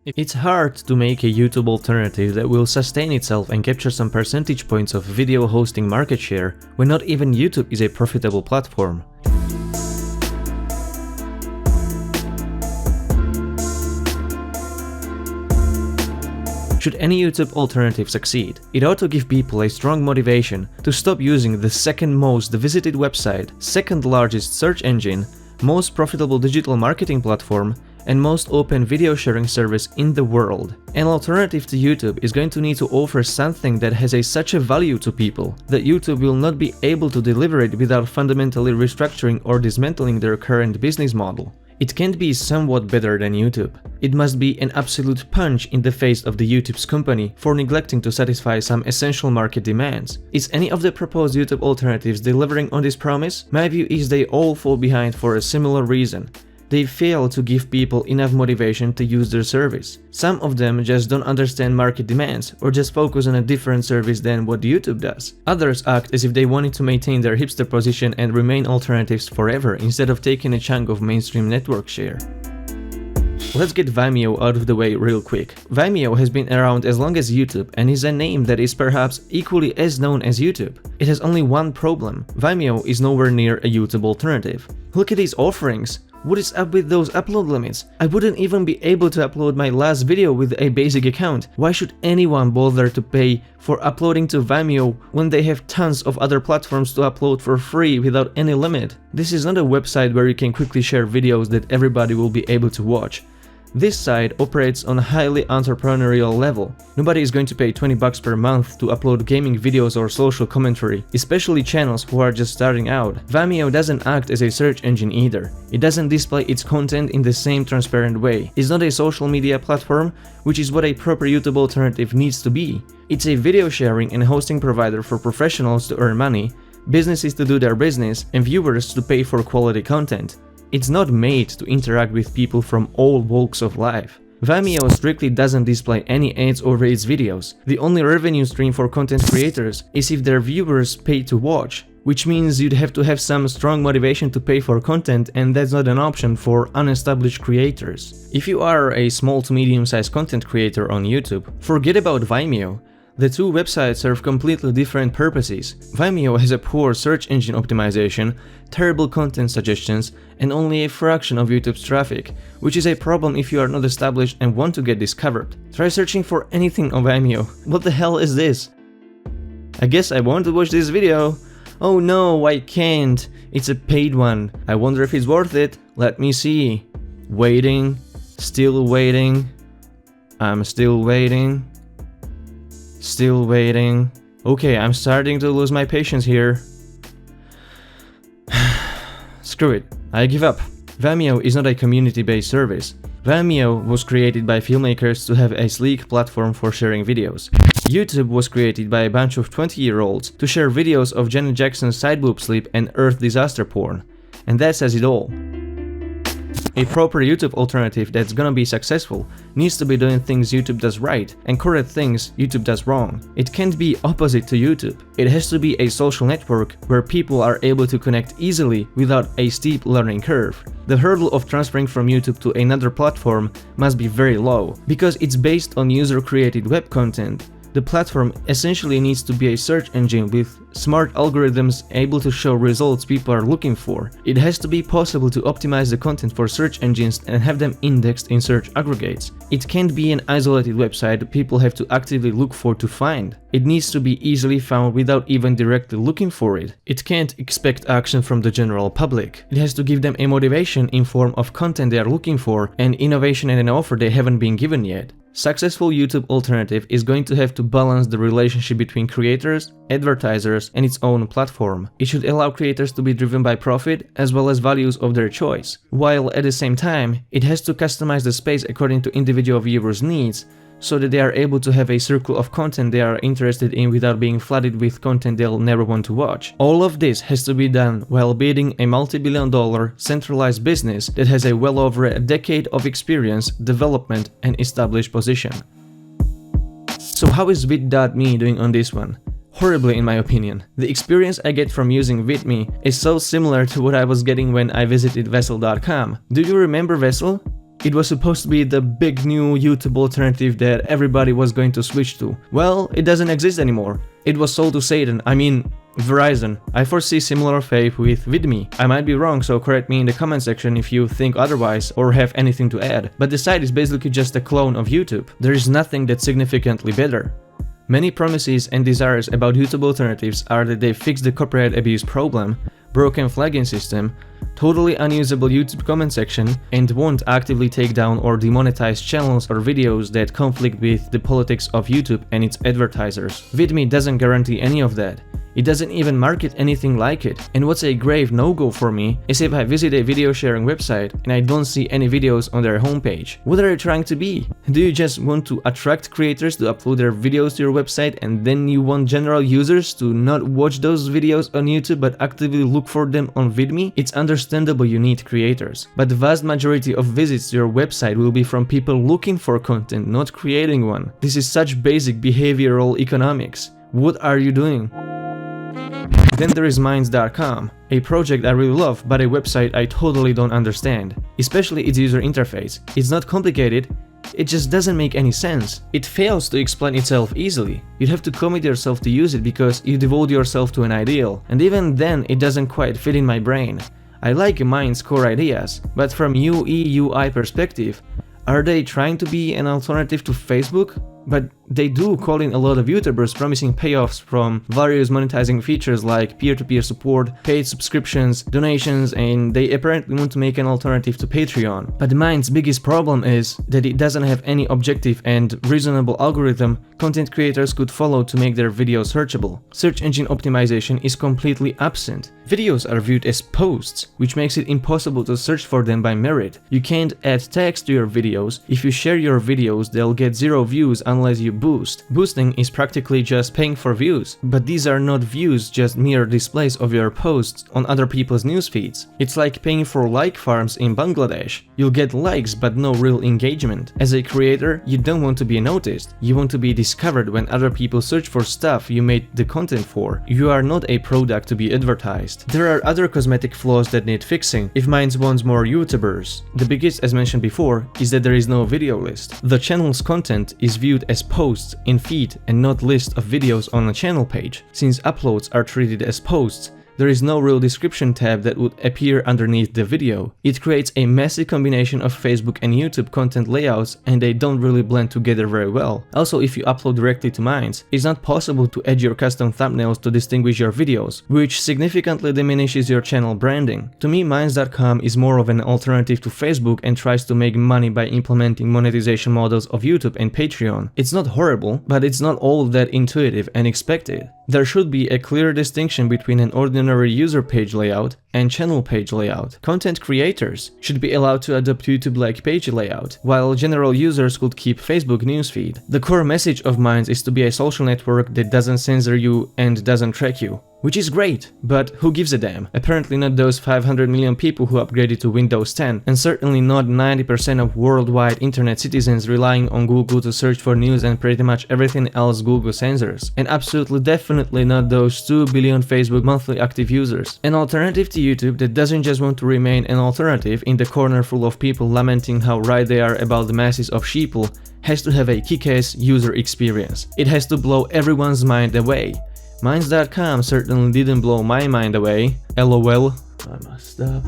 It's hard to make a YouTube alternative that will sustain itself and capture some percentage points of video hosting market share when not even YouTube is a profitable platform. Should any YouTube alternative succeed, it ought to give people a strong motivation to stop using the second most visited website, second largest search engine, most profitable digital marketing platform, and most open video sharing service in the world. An alternative to YouTube is going to need to offer something that has such a value to people that YouTube will not be able to deliver it without fundamentally restructuring or dismantling their current business model. It can't be somewhat better than YouTube. It must be an absolute punch in the face of the YouTube's company for neglecting to satisfy some essential market demands. Is any of the proposed YouTube alternatives delivering on this promise? My view is they all fall behind for a similar reason. They fail to give people enough motivation to use their service. Some of them just don't understand market demands or just focus on a different service than what YouTube does. Others act as if they wanted to maintain their hipster position and remain alternatives forever instead of taking a chunk of mainstream network share. Let's get Vimeo out of the way real quick. Vimeo has been around as long as YouTube and is a name that is perhaps equally as known as YouTube. It has only one problem: Vimeo is nowhere near a YouTube alternative. Look at these offerings. What is up with those upload limits? I wouldn't even be able to upload my last video with a basic account. Why should anyone bother to pay for uploading to Vimeo when they have tons of other platforms to upload for free without any limit? This is not a website where you can quickly share videos that everybody will be able to watch. This site operates on a highly entrepreneurial level. Nobody is going to pay $20 per month to upload gaming videos or social commentary, especially channels who are just starting out. Vimeo doesn't act as a search engine either. It doesn't display its content in the same transparent way. It's not a social media platform, which is what a proper YouTube alternative needs to be. It's a video sharing and hosting provider for professionals to earn money, businesses to do their business, and viewers to pay for quality content. It's not made to interact with people from all walks of life. Vimeo strictly doesn't display any ads over its videos. The only revenue stream for content creators is if their viewers pay to watch, which means you'd have to have some strong motivation to pay for content, and that's not an option for unestablished creators. If you are a small to medium-sized content creator on YouTube, forget about Vimeo. The two websites serve completely different purposes. Vimeo has a poor search engine optimization, terrible content suggestions, and only a fraction of YouTube's traffic, which is a problem if you are not established and want to get discovered. Try searching for anything on Vimeo. What the hell is this? I guess I want to watch this video. Oh no, I can't. It's a paid one. I wonder if it's worth it. Let me see. Waiting. Still waiting. I'm still waiting. Still waiting. Okay, I'm starting to lose my patience here. Screw it, I give up. Vimeo is not a community-based service. Vimeo was created by filmmakers to have a sleek platform for sharing videos. YouTube was created by a bunch of 20-year-olds to share videos of Janet Jackson's side boob sleep and Earth disaster porn. And that says it all. A proper YouTube alternative that's gonna be successful needs to be doing things YouTube does right and correct things YouTube does wrong. It can't be opposite to YouTube. It has to be a social network where people are able to connect easily without a steep learning curve. The hurdle of transferring from YouTube to another platform must be very low, because it's based on user-created web content. The platform essentially needs to be a search engine with smart algorithms able to show results people are looking for. It has to be possible to optimize the content for search engines and have them indexed in search aggregates. It can't be an isolated website people have to actively look for to find. It needs to be easily found without even directly looking for it. It can't expect action from the general public. It has to give them a motivation in form of content they are looking for and innovation and an offer they haven't been given yet. Successful YouTube alternative is going to have to balance the relationship between creators, advertisers, and its own platform. It should allow creators to be driven by profit as well as values of their choice, while at the same time, it has to customize the space according to individual viewers' needs, so that they are able to have a circle of content they are interested in without being flooded with content they'll never want to watch. All of this has to be done while building a multi-billion-dollar centralized business that has a well over a decade of experience, development, and established position. So how is Vidme doing on this one? Horribly, in my opinion. The experience I get from using Vidme is so similar to what I was getting when I visited Vessel.com. Do you remember Vessel? It was supposed to be the big new YouTube alternative that everybody was going to switch to. Well, it doesn't exist anymore. It was sold to Satan, I mean Verizon. I foresee similar fate with Vidme. I might be wrong, so correct me in the comment section if you think otherwise or have anything to add. But the site is basically just a clone of YouTube. There is nothing that's significantly better. Many promises and desires about YouTube alternatives are that they fix the copyright abuse problem, broken flagging system, totally unusable YouTube comment section, and won't actively take down or demonetize channels or videos that conflict with the politics of YouTube and its advertisers. Vidme doesn't guarantee any of that. It doesn't even market anything like it. And what's a grave no-go for me is if I visit a video sharing website and I don't see any videos on their homepage. What are you trying to be? Do you just want to attract creators to upload their videos to your website and then you want general users to not watch those videos on YouTube but actively look for them on Vidme? It's understandable you need creators, but the vast majority of visits to your website will be from people looking for content, not creating one. This is such basic behavioral economics. What are you doing? Then there is Minds.com, a project I really love, but a website I totally don't understand, especially its user interface. It's not complicated, it just doesn't make any sense. It fails to explain itself easily. You'd have to commit yourself to use it because you devote yourself to an ideal, and even then it doesn't quite fit in my brain. I like Minds' core ideas, but from UI perspective, are they trying to be an alternative to Facebook? But they do call in a lot of YouTubers promising payoffs from various monetizing features like peer-to-peer support, paid subscriptions, donations, and they apparently want to make an alternative to Patreon. But Mind's biggest problem is that it doesn't have any objective and reasonable algorithm content creators could follow to make their videos searchable. Search engine optimization is completely absent. Videos are viewed as posts, which makes it impossible to search for them by merit. You can't add text to your videos. If you share your videos, they'll get 0 views unless you boost. Boosting is practically just paying for views, but these are not views, just mere displays of your posts on other people's news feeds. It's like paying for like farms in Bangladesh. You'll get likes but no real engagement. As a creator, you don't want to be noticed. You want to be discovered when other people search for stuff you made the content for. You are not a product to be advertised. There are other cosmetic flaws that need fixing if Minds wants more YouTubers. The biggest, as mentioned before, is that there is no video list. The channel's content is viewed as posts in feed and not list of videos on a channel page. Since uploads are treated as posts, there is no real description tab that would appear underneath the video. It creates a messy combination of Facebook and YouTube content layouts and they don't really blend together very well. Also, if you upload directly to Minds, it's not possible to add your custom thumbnails to distinguish your videos, which significantly diminishes your channel branding. To me, Minds.com is more of an alternative to Facebook and tries to make money by implementing monetization models of YouTube and Patreon. It's not horrible, but it's not all that intuitive and expected. There should be a clear distinction between an ordinary user page layout and channel page layout. Content creators should be allowed to adopt YouTube-like page layout, while general users could keep Facebook newsfeed. The core message of Minds is to be a social network that doesn't censor you and doesn't track you. Which is great, but who gives a damn? Apparently not those 500 million people who upgraded to Windows 10, and certainly not 90% of worldwide internet citizens relying on Google to search for news and pretty much everything else Google censors. And absolutely definitely not those 2 billion Facebook monthly active users. An alternative to YouTube that doesn't just want to remain an alternative in the corner full of people lamenting how right they are about the masses of sheeple has to have a kick-ass user experience. It has to blow everyone's mind away. Minds.com certainly didn't blow my mind away. LOL. I must stop.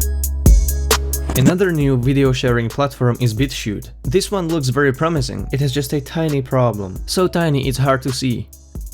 Another new video sharing platform is Bitchute. This one looks very promising. It has just a tiny problem. So tiny it's hard to see.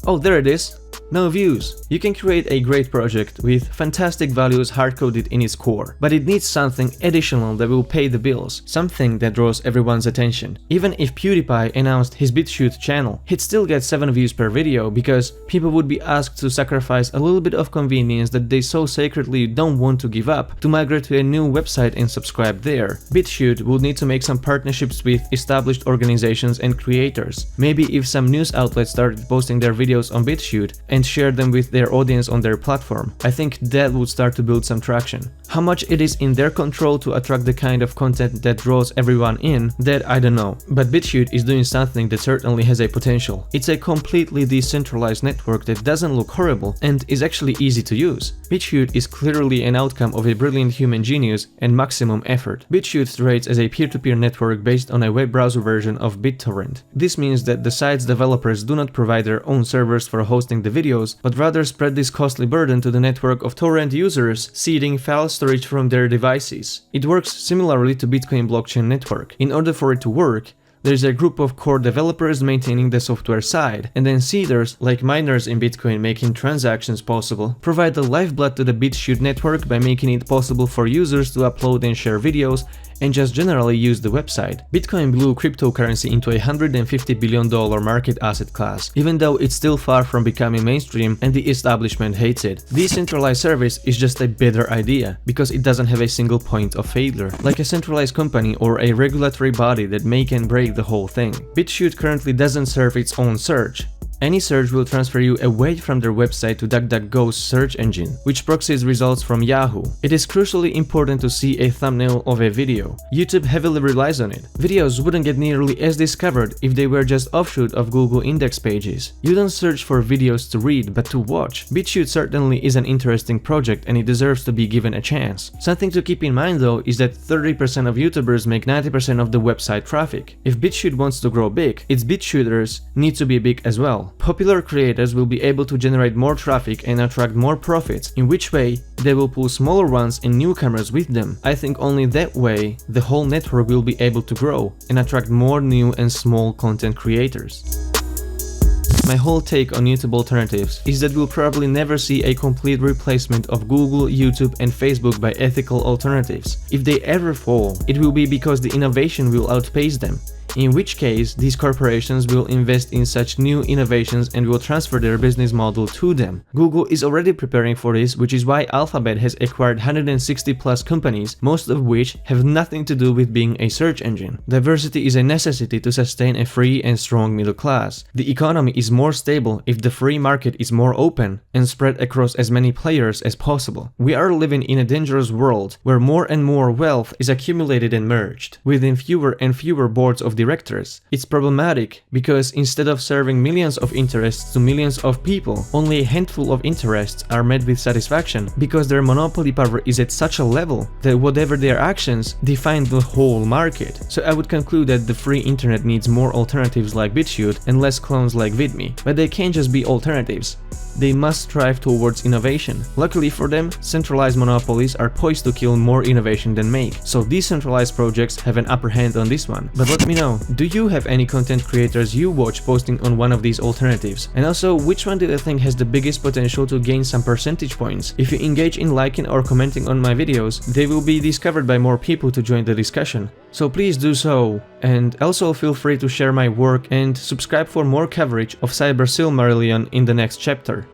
Oh, there it is. No views. You can create a great project with fantastic values hard-coded in its core, but it needs something additional that will pay the bills, something that draws everyone's attention. Even if PewDiePie announced his Bitchute channel, he'd still get 7 views per video because people would be asked to sacrifice a little bit of convenience that they so sacredly don't want to give up to migrate to a new website and subscribe there. Bitchute would need to make some partnerships with established organizations and creators. Maybe if some news outlets started posting their videos on Bitchute, and share them with their audience on their platform. I think that would start to build some traction. How much it is in their control to attract the kind of content that draws everyone in, that I don't know. But Bitchute is doing something that certainly has a potential. It's a completely decentralized network that doesn't look horrible and is actually easy to use. Bitchute is clearly an outcome of a brilliant human genius and maximum effort. Bitchute trades as a peer-to-peer network based on a web browser version of BitTorrent. This means that the site's developers do not provide their own servers for hosting the videos, but rather spread this costly burden to the network of torrent users, seeding file storage from their devices. It works similarly to Bitcoin blockchain network. In order for it to work, there's a group of core developers maintaining the software side, and then seeders, like miners in Bitcoin making transactions possible, provide the lifeblood to the Bitchute network by making it possible for users to upload and share videos and just generally use the website. Bitcoin blew cryptocurrency into a $150 billion market asset class, even though it's still far from becoming mainstream and the establishment hates it. Decentralized service is just a better idea, because it doesn't have a single point of failure, like a centralized company or a regulatory body that make and break the whole thing. Bitchute currently doesn't serve its own search. Any search will transfer you away from their website to DuckDuckGo's search engine, which proxies results from Yahoo. It is crucially important to see a thumbnail of a video. YouTube heavily relies on it. Videos wouldn't get nearly as discovered if they were just offshoot of Google index pages. You don't search for videos to read, but to watch. Bitchute certainly is an interesting project and it deserves to be given a chance. Something to keep in mind though is that 30% of YouTubers make 90% of the website traffic. If Bitchute wants to grow big, its Bitchuters need to be big as well. Popular creators will be able to generate more traffic and attract more profits, in which way they will pull smaller ones and newcomers with them. I think only that way the whole network will be able to grow and attract more new and small content creators. My whole take on YouTube alternatives is that we'll probably never see a complete replacement of Google, YouTube and Facebook by ethical alternatives. If they ever fall, it will be because the innovation will outpace them. In which case, these corporations will invest in such new innovations and will transfer their business model to them. Google is already preparing for this, which is why Alphabet has acquired 160 plus companies, most of which have nothing to do with being a search engine. Diversity is a necessity to sustain a free and strong middle class. The economy is more stable if the free market is more open and spread across as many players as possible. We are living in a dangerous world where more and more wealth is accumulated and merged within fewer and fewer boards of directors. It's problematic because instead of serving millions of interests to millions of people, only a handful of interests are met with satisfaction because their monopoly power is at such a level that whatever their actions define the whole market. So I would conclude that the free internet needs more alternatives like Bitchute and less clones like Vidme. But they can't just be alternatives. They must strive towards innovation. Luckily for them, centralized monopolies are poised to kill more innovation than make, so decentralized projects have an upper hand on this one. But let me know, do you have any content creators you watch posting on one of these alternatives? And also, which one do you think has the biggest potential to gain some percentage points? If you engage in liking or commenting on my videos, they will be discovered by more people to join the discussion. So please do so, and also feel free to share my work and subscribe for more coverage of Cyber Silmarillion in the next chapter.